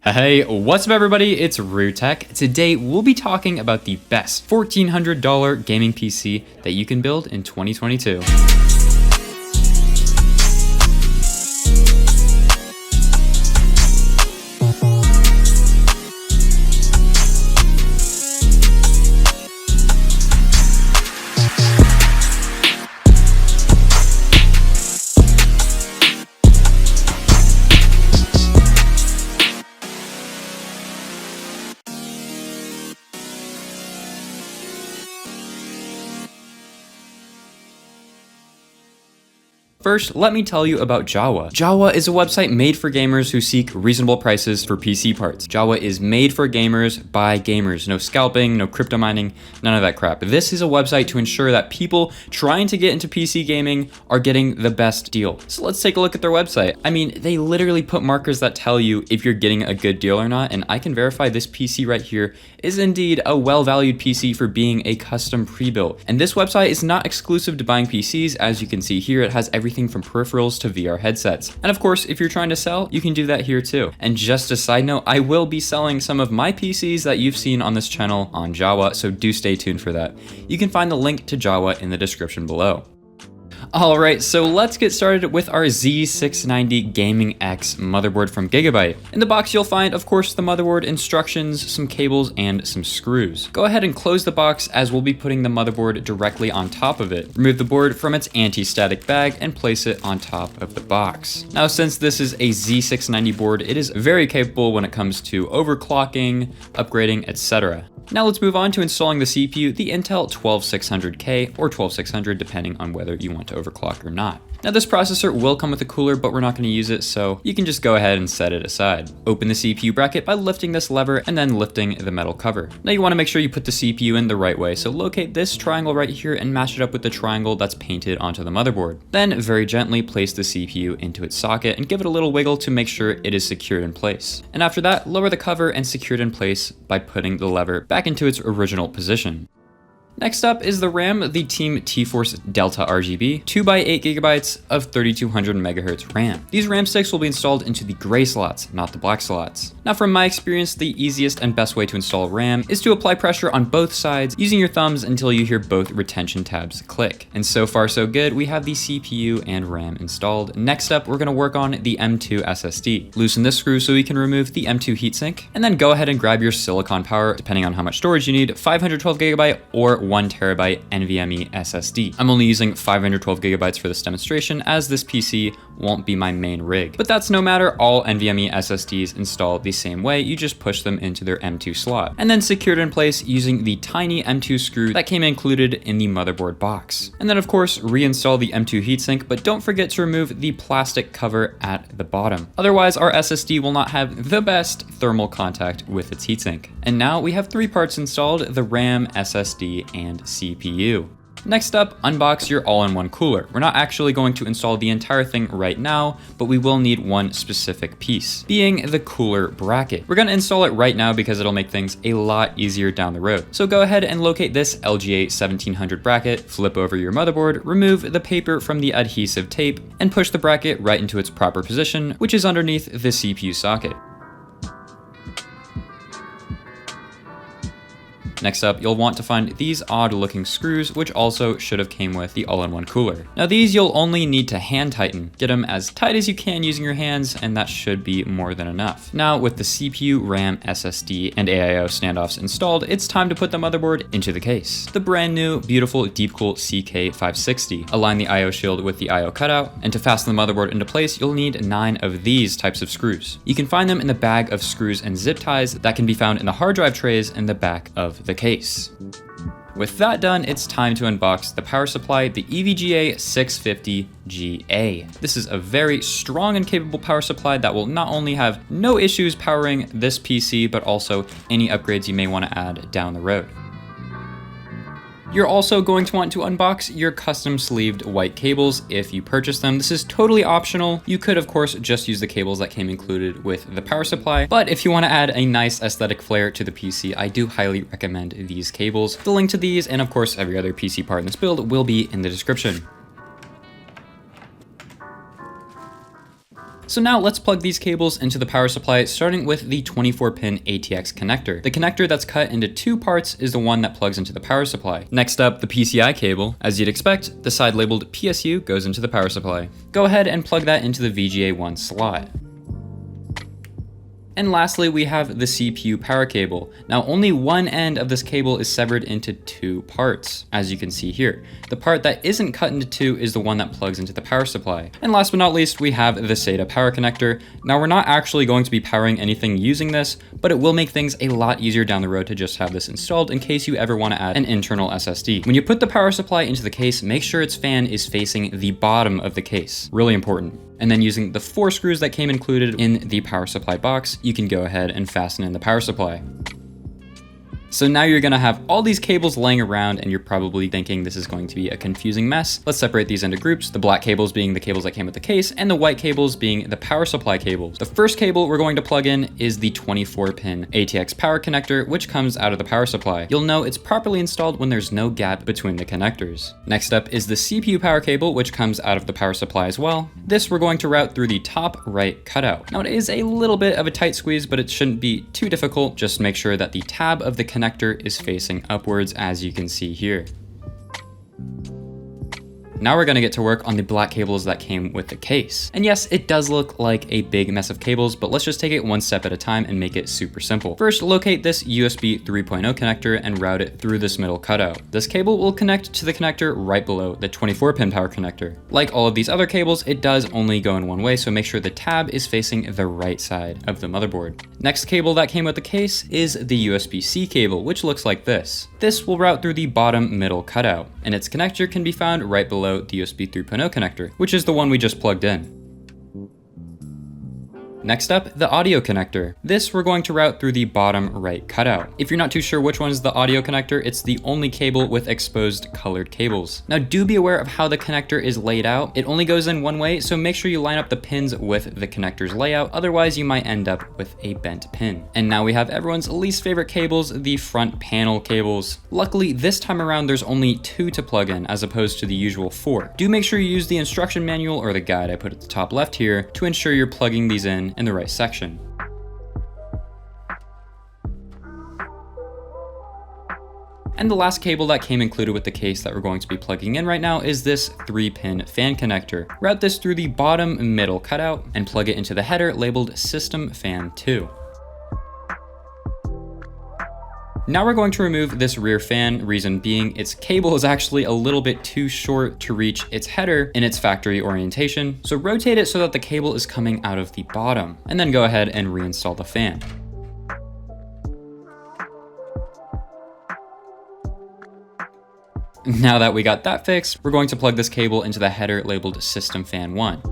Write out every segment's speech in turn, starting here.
Hey, what's up everybody? It's RuTech. Today we'll be talking about the best $1,400 gaming PC that you can build in 2022. First, let me tell you about Jawa. Jawa is a website made for gamers who seek reasonable prices for PC parts. Jawa is made for gamers by gamers. No scalping, no crypto mining, none of that crap. This is a website to ensure that people trying to get into PC gaming are getting the best deal. So let's take a look at their website. I mean, they literally put markers that tell you if you're getting a good deal or not, and I can verify this PC right here is indeed a well-valued PC for being a custom pre-built. And this website is not exclusive to buying PCs. As you can see here, it has everything from peripherals to VR headsets. And of course, if you're trying to sell, you can do that here too. And just a side note, I will be selling some of my PCs that you've seen on this channel on Jawa, so do stay tuned for that. You can find the link to Jawa in the description below. All right, so let's get started with our Z690 Gaming X motherboard from Gigabyte. In the box, you'll find, of course, the motherboard instructions, some cables, and some screws. Go ahead and close the box as we'll be putting the motherboard directly on top of it. Remove the board from its anti-static bag and place it on top of the box. Now, since this is a Z690 board, it is very capable when it comes to overclocking, upgrading, etc. Now let's move on to installing the CPU, the Intel 12600K or 12600 depending on whether you want to overclock or not. Now this processor will come with a cooler, but we're not going to use it, so you can just go ahead and set it aside. Open the CPU bracket by lifting this lever and then lifting the metal cover. Now you want to make sure you put the CPU in the right way, so locate this triangle right here and match it up with the triangle that's painted onto the motherboard. Then very gently place the CPU into its socket and give it a little wiggle to make sure it is secured in place. And after that, lower the cover and secure it in place by putting the lever back into its original position. Next up is the RAM, the Team T-Force Delta RGB, 2x8GB of 3200 MHz RAM. These RAM sticks will be installed into the gray slots, not the black slots. Now from my experience, the easiest and best way to install RAM is to apply pressure on both sides using your thumbs until you hear both retention tabs click. And so far so good, we have the CPU and RAM installed. Next up, we're gonna work on the M2 SSD. Loosen this screw so we can remove the M2 heatsink, and then go ahead and grab your silicon power, depending on how much storage you need, 512GB or 1TB NVMe SSD. I'm only using 512GB for this demonstration as this PC won't be my main rig. But that's no matter, all NVMe SSDs install the same way, you just push them into their M2 slot. And then secured in place using the tiny M2 screw that came included in the motherboard box. And then of course, reinstall the M2 heatsink, but don't forget to remove the plastic cover at the bottom. Otherwise, our SSD will not have the best thermal contact with its heatsink. And now we have three parts installed, the RAM, SSD, and CPU. Next up, unbox your all-in-one cooler. We're not actually going to install the entire thing right now, but we will need one specific piece, being the cooler bracket. We're gonna install it right now because it'll make things a lot easier down the road. So go ahead and locate this LGA 1700 bracket, flip over your motherboard, remove the paper from the adhesive tape, and push the bracket right into its proper position, which is underneath the CPU socket. Next up, you'll want to find these odd looking screws, which also should have came with the all-in-one cooler. Now these you'll only need to hand tighten. Get them as tight as you can using your hands, and that should be more than enough. Now with the CPU, RAM, SSD, and AIO standoffs installed, it's time to put the motherboard into the case. The brand new, beautiful Deepcool CK560. Align the IO shield with the IO cutout, and to fasten the motherboard into place, you'll need 9 of these types of screws. You can find them in the bag of screws and zip ties that can be found in the hard drive trays in the back of the case. With that done, it's time to unbox the power supply, the EVGA 650GA. This is a very strong and capable power supply that will not only have no issues powering this PC, but also any upgrades you may want to add down the road. You're also going to want to unbox your custom sleeved white cables if you purchase them. This is totally optional. You could, of course, just use the cables that came included with the power supply, but if you want to add a nice aesthetic flair to the PC, I do highly recommend these cables. The link to these, and of course every other PC part in this build, will be in the description. So now let's plug these cables into the power supply, starting with the 24-pin ATX connector. The connector that's cut into 2 parts is the one that plugs into the power supply. Next up, the PCI cable. As you'd expect, the side labeled PSU goes into the power supply. Go ahead and plug that into the VGA1 slot. And lastly, we have the CPU power cable. Now, only one end of this cable is severed into 2 parts, as you can see here. The part that isn't cut into 2 is the one that plugs into the power supply. And last but not least, we have the SATA power connector. Now, we're not actually going to be powering anything using this, but it will make things a lot easier down the road to just have this installed in case you ever want to add an internal SSD. When you put the power supply into the case, make sure its fan is facing the bottom of the case. Really important. And then using the 4 screws that came included in the power supply box, you can go ahead and fasten in the power supply. So now you're gonna have all these cables laying around and you're probably thinking this is going to be a confusing mess. Let's separate these into groups, the black cables being the cables that came with the case and the white cables being the power supply cables. The first cable we're going to plug in is the 24-pin ATX power connector, which comes out of the power supply. You'll know it's properly installed when there's no gap between the connectors. Next up is the CPU power cable, which comes out of the power supply as well. This we're going to route through the top right cutout. Now it is a little bit of a tight squeeze, but it shouldn't be too difficult. Just make sure that the tab of the connector is facing upwards, as you can see here. Now we're gonna get to work on the black cables that came with the case. And yes, it does look like a big mess of cables, but let's just take it one step at a time and make it super simple. First, locate this USB 3.0 connector and route it through this middle cutout. This cable will connect to the connector right below the 24-pin power connector. Like all of these other cables, it does only go in one way, so make sure the tab is facing the right side of the motherboard. Next cable that came with the case is the USB-C cable, which looks like this. This will route through the bottom middle cutout, and its connector can be found right below the USB 3.0 connector, which is the one we just plugged in. Next up, the audio connector. This we're going to route through the bottom right cutout. If you're not too sure which one is the audio connector, it's the only cable with exposed colored cables. Now do be aware of how the connector is laid out. It only goes in one way, so make sure you line up the pins with the connector's layout, otherwise you might end up with a bent pin. And now we have everyone's least favorite cables, the front panel cables. Luckily, this time around there's only 2 to plug in as opposed to the usual 4. Do make sure you use the instruction manual or the guide I put at the top left here to ensure you're plugging these in the right section. And the last cable that came included with the case that we're going to be plugging in right now is this 3-pin fan connector. Route this through the bottom middle cutout and plug it into the header labeled System Fan 2. Now we're going to remove this rear fan, reason being its cable is actually a little bit too short to reach its header in its factory orientation. So rotate it so that the cable is coming out of the bottom, and then go ahead and reinstall the fan. Now that we got that fixed, we're going to plug this cable into the header labeled System Fan 1.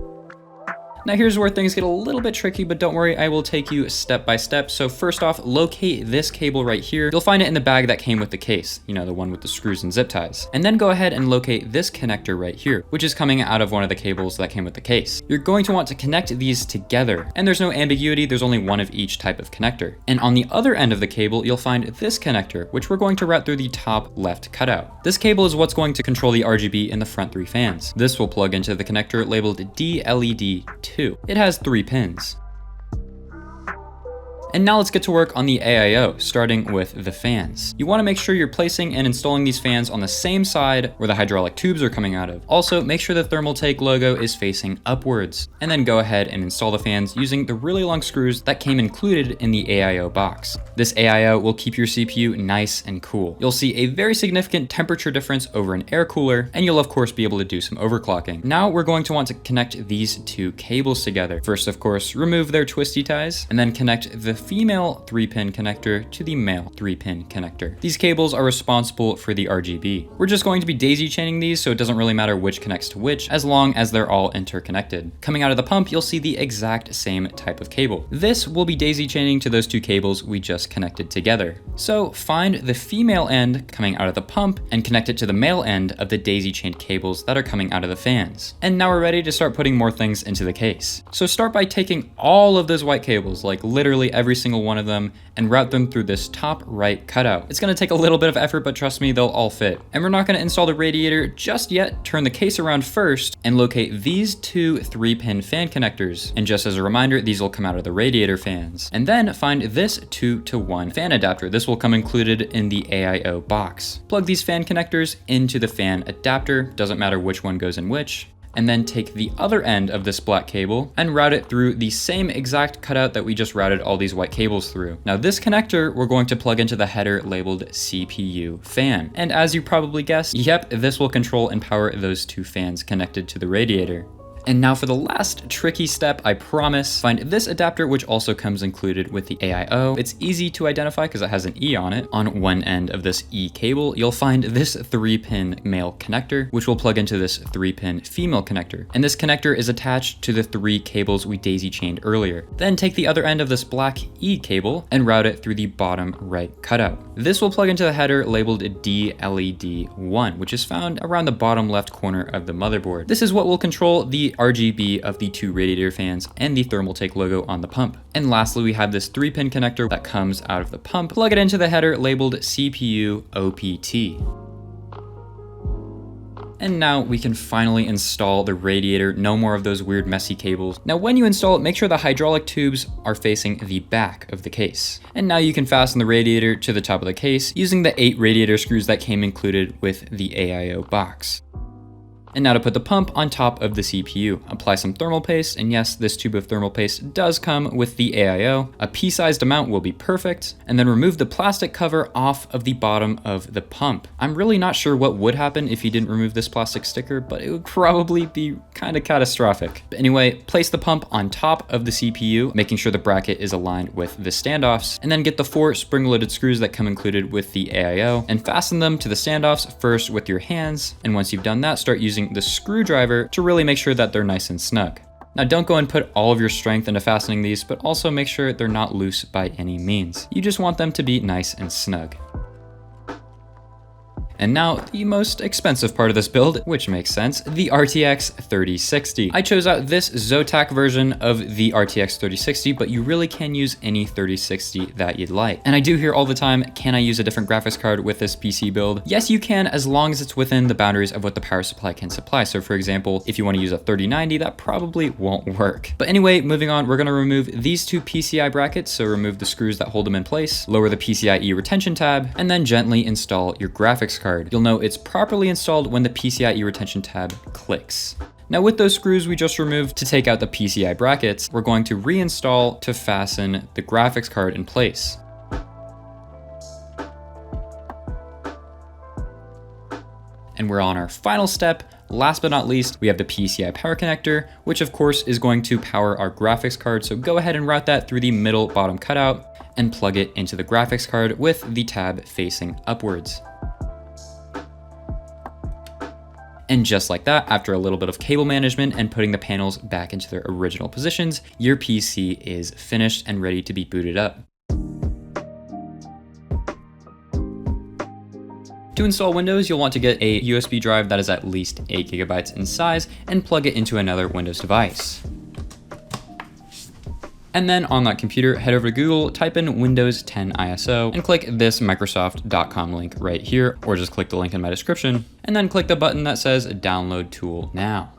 Now here's where things get a little bit tricky, but don't worry, I will take you step by step. So first off, locate this cable right here. You'll find it in the bag that came with the case, you know, the one with the screws and zip ties. And then go ahead and locate this connector right here, which is coming out of one of the cables that came with the case. You're going to want to connect these together, and there's no ambiguity, there's only one of each type of connector. And on the other end of the cable, you'll find this connector, which we're going to route through the top left cutout. This cable is what's going to control the RGB in the front 3 fans. This will plug into the connector labeled DLED2. It has 3 pins. And now let's get to work on the AIO, starting with the fans. You want to make sure you're placing and installing these fans on the same side where the hydraulic tubes are coming out of. Also, make sure the Thermaltake logo is facing upwards, and then go ahead and install the fans using the really long screws that came included in the AIO box. This AIO will keep your CPU nice and cool. You'll see a very significant temperature difference over an air cooler, and you'll of course be able to do some overclocking. Now we're going to want to connect these 2 cables together. First, of course, remove their twisty ties, and then connect the female 3-pin connector to the male 3-pin connector. These cables are responsible for the RGB. We're just going to be daisy chaining these, so it doesn't really matter which connects to which, as long as they're all interconnected. Coming out of the pump, you'll see the exact same type of cable. This will be daisy chaining to those 2 cables we just connected together. So find the female end coming out of the pump and connect it to the male end of the daisy chained cables that are coming out of the fans. And now we're ready to start putting more things into the case. So start by taking all of those white cables, like literally every every single one of them and route them through this top right cutout. It's gonna take a little bit of effort, but trust me, they'll all fit. And we're not gonna install the radiator just yet. Turn the case around first and locate these two 3-pin fan connectors. And just as a reminder, these will come out of the radiator fans. And then find this 2-to-1 fan adapter. This will come included in the AIO box. Plug these fan connectors into the fan adapter, doesn't matter which one goes in which, and then take the other end of this black cable and route it through the same exact cutout that we just routed all these white cables through. Now this connector we're going to plug into the header labeled CPU fan. And as you probably guessed, yep, this will control and power those two fans connected to the radiator. And now for the last tricky step, I promise, find this adapter, which also comes included with the AIO. It's easy to identify because it has an E on it. On one end of this E cable, you'll find this 3-pin male connector, which will plug into this 3-pin female connector. And this connector is attached to the 3 cables we daisy chained earlier. Then take the other end of this black E cable and route it through the bottom right cutout. This will plug into the header labeled DLED1, which is found around the bottom left corner of the motherboard. This is what will control the RGB of the 2 radiator fans and the Thermaltake logo on the pump. And lastly, we have this 3-pin connector that comes out of the pump. Plug it into the header labeled CPU OPT. And now we can finally install the radiator. No more of those weird messy cables. Now when you install it, make sure the hydraulic tubes are facing the back of the case. And now you can fasten the radiator to the top of the case using the 8 radiator screws that came included with the AIO box. And now to put the pump on top of the CPU. Apply some thermal paste, and yes, this tube of thermal paste does come with the AIO. A pea-sized amount will be perfect. And then remove the plastic cover off of the bottom of the pump. I'm really not sure what would happen if you didn't remove this plastic sticker, but it would probably be kind of catastrophic. But anyway, place the pump on top of the CPU, making sure the bracket is aligned with the standoffs, and then get the 4 spring-loaded screws that come included with the AIO and fasten them to the standoffs first with your hands. And once you've done that, start using the screwdriver to really make sure that they're nice and snug. Now don't go and put all of your strength into fastening these, but also make sure they're not loose by any means. You just want them to be nice and snug. And now the most expensive part of this build, which makes sense, the RTX 3060. I chose out this Zotac version of the RTX 3060, but you really can use any 3060 that you'd like. And I do hear all the time, can I use a different graphics card with this PC build? Yes, you can, as long as it's within the boundaries of what the power supply can supply. So for example, if you want to use a 3090, that probably won't work. But anyway, moving on, we're going to remove these 2 PCI brackets. So remove the screws that hold them in place, lower the PCIe retention tab, and then gently install your graphics card. You'll know it's properly installed when the PCIe retention tab clicks. Now with those screws we just removed to take out the PCI brackets, we're going to reinstall to fasten the graphics card in place. And we're on our final step. Last but not least, we have the PCI power connector, which of course is going to power our graphics card. So go ahead and route that through the middle bottom cutout and plug it into the graphics card with the tab facing upwards. And just like that, after a little bit of cable management and putting the panels back into their original positions, your PC is finished and ready to be booted up. To install Windows, you'll want to get a USB drive that is at least 8 GB in size and plug it into another Windows device. And then on that computer, head over to Google, type in Windows 10 ISO, and click this Microsoft.com link right here, or just click the link in my description, and then click the button that says Download Tool Now.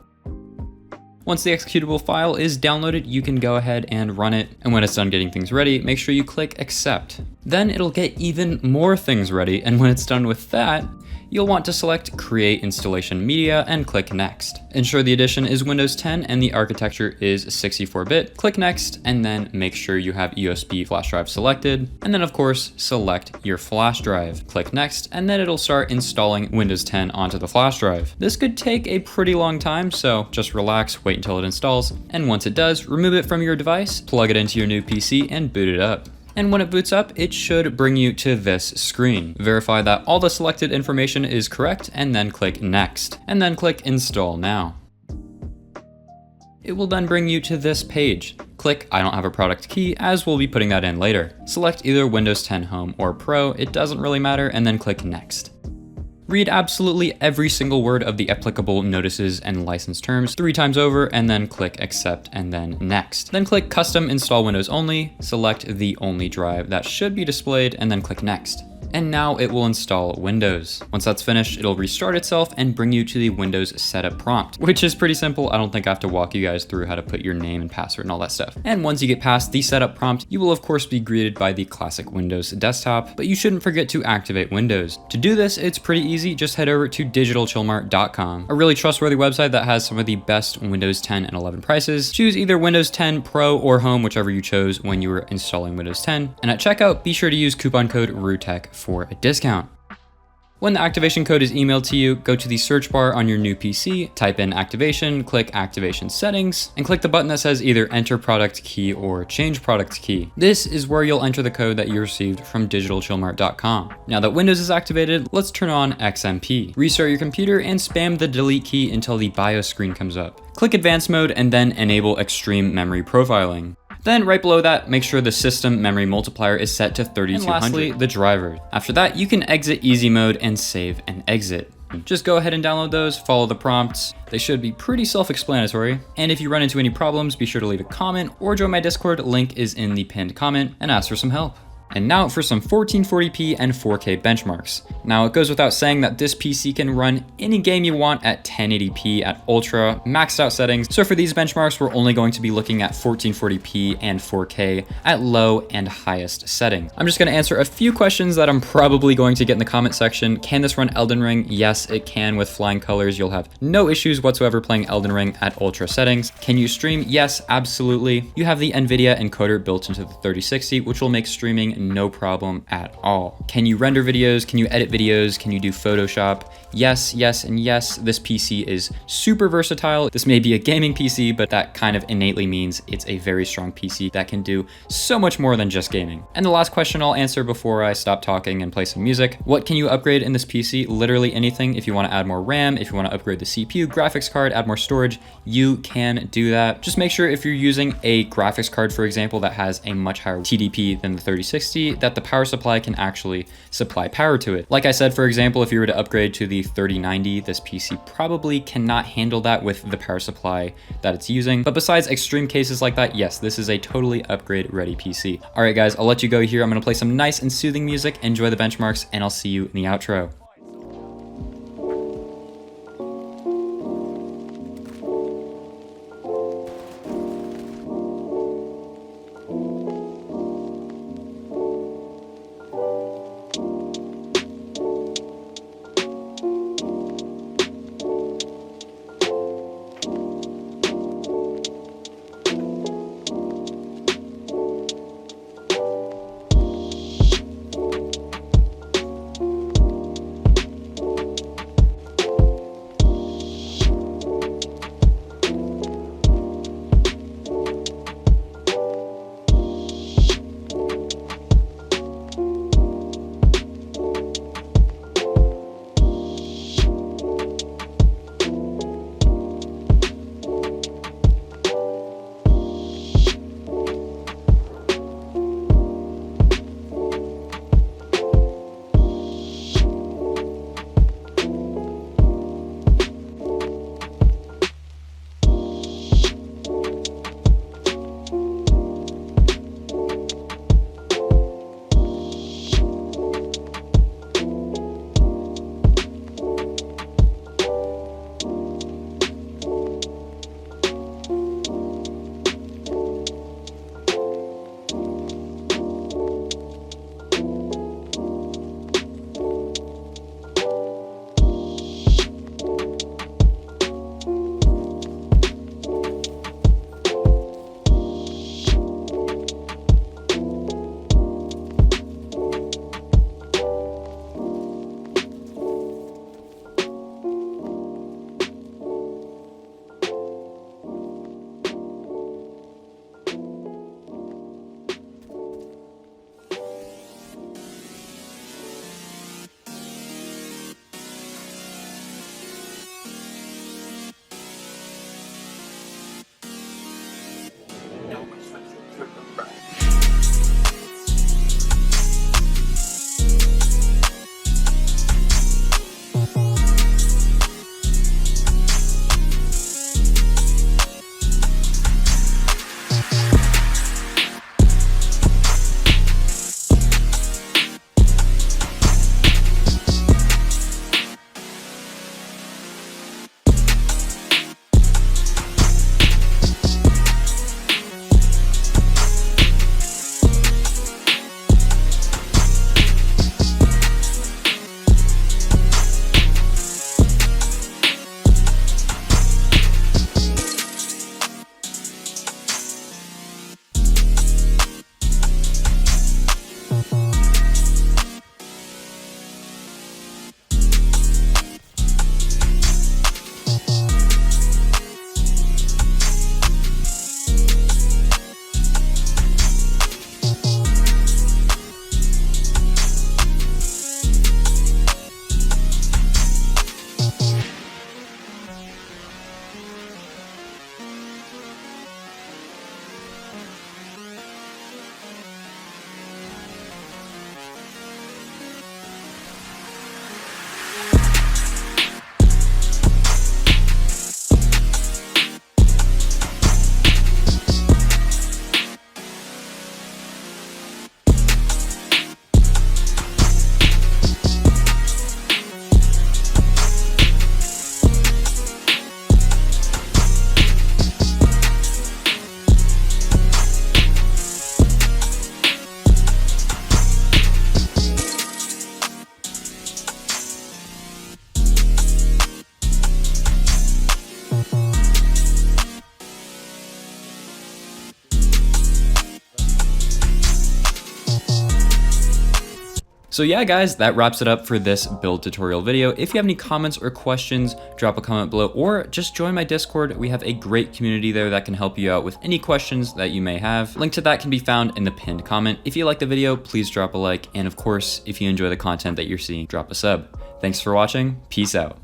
Once the executable file is downloaded, you can go ahead and run it, and when it's done getting things ready, make sure you click Accept. Then it'll get even more things ready, and when it's done with that, you'll want to select Create Installation Media and click Next. Ensure the edition is Windows 10 and the architecture is 64-bit. Click Next, and then make sure you have USB flash drive selected. And then of course, select your flash drive. Click Next, and then it'll start installing Windows 10 onto the flash drive. This could take a pretty long time, so just relax, wait until it installs. And once it does, remove it from your device, plug it into your new PC, and boot it up. And when it boots up, it should bring you to this screen. Verify that all the selected information is correct, and then click Next, and then click Install Now. It will then bring you to this page. Click I don't have a product key, as we'll be putting that in later. Select either Windows 10 Home or Pro, it doesn't really matter, and then click Next. Read absolutely every single word of the applicable notices and license terms 3 times over, and then click accept and then next. Then click custom install Windows only, select the only drive that should be displayed, and then click next. And now it will install Windows. Once that's finished, it'll restart itself and bring you to the Windows setup prompt, which is pretty simple. I don't think I have to walk you guys through how to put your name and password and all that stuff. And once you get past the setup prompt, you will of course be greeted by the classic Windows desktop, but you shouldn't forget to activate Windows. To do this, it's pretty easy. Just head over to digitalchillmart.com, a really trustworthy website that has some of the best Windows 10 and 11 prices. Choose either Windows 10 Pro or Home, whichever you chose when you were installing Windows 10. And at checkout, be sure to use coupon code RUTECH for a discount. When the activation code is emailed to you, go to the search bar on your new PC, type in activation, click activation settings, and click the button that says either enter product key or change product key. This is where you'll enter the code that you received from digitalchillmart.com. Now that Windows is activated, let's turn on XMP. Restart your computer and spam the delete key until the BIOS screen comes up. Click advanced mode and then enable extreme memory profiling. Then right below that, make sure the system memory multiplier is set to 3200. And lastly, the drivers. After that, you can exit easy mode and save and exit. Just go ahead and download those, follow the prompts. They should be pretty self-explanatory. And if you run into any problems, be sure to leave a comment or join my Discord. Link is in the pinned comment, and ask for some help. And now for some 1440p and 4K benchmarks. Now it goes without saying that this PC can run any game you want at 1080p at ultra, maxed out settings. So for these benchmarks, we're only going to be looking at 1440p and 4K at low and highest settings. I'm just gonna answer a few questions that I'm probably going to get in the comment section. Can this run Elden Ring? Yes, it can with flying colors. You'll have no issues whatsoever playing Elden Ring at ultra settings. Can you stream? Yes, absolutely. You have the NVIDIA encoder built into the 3060, which will make streaming no problem at all. Can you render videos? Can you edit videos? Can you do Photoshop? Yes, yes, and yes. This PC is super versatile. This may be a gaming PC, but that kind of innately means it's a very strong PC that can do so much more than just gaming. And the last question I'll answer before I stop talking and play some music. What can you upgrade in this PC? Literally anything. If you want to add more RAM, if you want to upgrade the CPU, graphics card, add more storage, you can do that. Just make sure if you're using a graphics card, for example, that has a much higher TDP than the 3060, that the power supply can actually supply power to it. Like I said, for example, if you were to upgrade to the 3090, this PC probably cannot handle that with the power supply that it's using. But besides extreme cases like that, yes, this is a totally upgrade ready PC. All right, guys, I'll let you go here. I'm gonna play some nice and soothing music, enjoy the benchmarks, and I'll see you in the outro. So yeah guys, that wraps it up for this build tutorial video. If you have any comments or questions, drop a comment below or just join my Discord. We have a great community there that can help you out with any questions that you may have. Link to that can be found in the pinned comment. If you like the video, please drop a like. And of course, if you enjoy the content that you're seeing, drop a sub. Thanks for watching. Peace out.